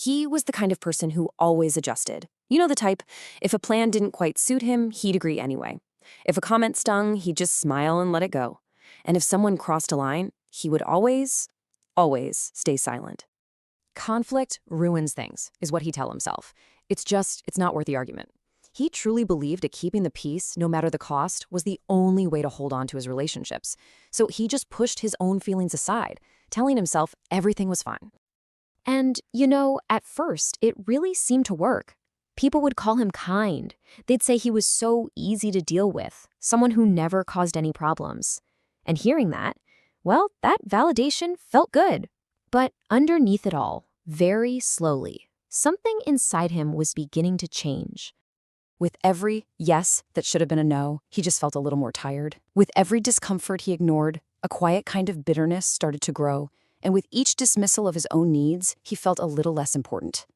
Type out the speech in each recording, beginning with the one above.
He was the kind of person who always adjusted. You know the type. If a plan didn't quite suit him, he'd agree anyway. If a comment stung, he'd just smile and let it go. And if someone crossed a line, he would always stay silent. Conflict ruins things, is what he'd tell himself. It's not worth the argument. He truly believed that keeping the peace, no matter the cost, was the only way to hold on to his relationships. So he just pushed his own feelings aside, telling himself everything was fine. And, at first, it really seemed to work. People would call him kind. They'd say he was so easy to deal with, someone who never caused any problems. And hearing that, well, that validation felt good. But underneath it all, very slowly, something inside him was beginning to change. With every yes that should have been a no, he just felt a little more tired. With every discomfort he ignored, a quiet kind of bitterness started to grow. And with each dismissal of his own needs, he felt a little less important.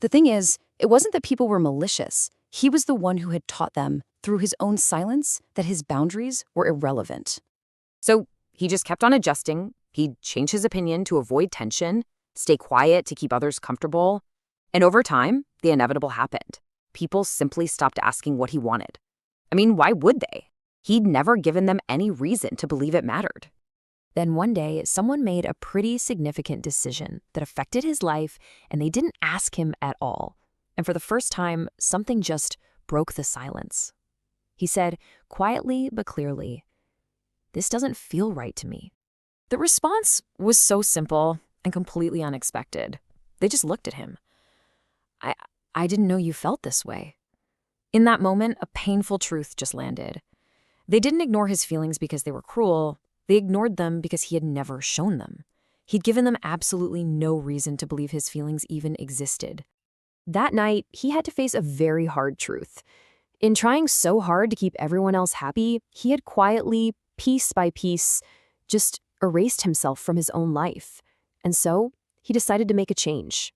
The thing is, it wasn't that people were malicious. He was the one who had taught them, through his own silence, that his boundaries were irrelevant. So he just kept on adjusting. He'd change his opinion to avoid tension, stay quiet to keep others comfortable. And over time, the inevitable happened. People simply stopped asking what he wanted. I mean, why would they? He'd never given them any reason to believe it mattered. Then one day, someone made a pretty significant decision that affected his life, and they didn't ask him at all. And for the first time, something just broke the silence. He said, quietly but clearly, "This doesn't feel right to me." The response was so simple and completely unexpected. They just looked at him. I didn't know you felt this way." In that moment, a painful truth just landed. They didn't ignore his feelings because they were cruel. They ignored them because he had never shown them. He'd given them absolutely no reason to believe his feelings even existed. That night, he had to face a very hard truth. In trying so hard to keep everyone else happy, he had quietly, piece by piece, just erased himself from his own life. And so, he decided to make a change.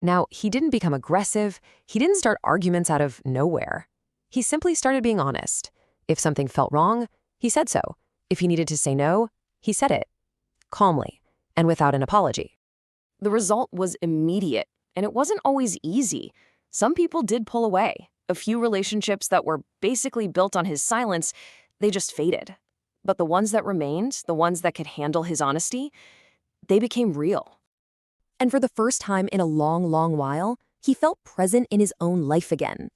Now, he didn't become aggressive. He didn't start arguments out of nowhere. He simply started being honest. If something felt wrong, he said so. If he needed to say no, he said it. Calmly, and without an apology. The result was immediate, and it wasn't always easy. Some people did pull away. A few relationships that were basically built on his silence, they just faded. But the ones that remained, the ones that could handle his honesty, they became real. And for the first time in a long while, he felt present in his own life again.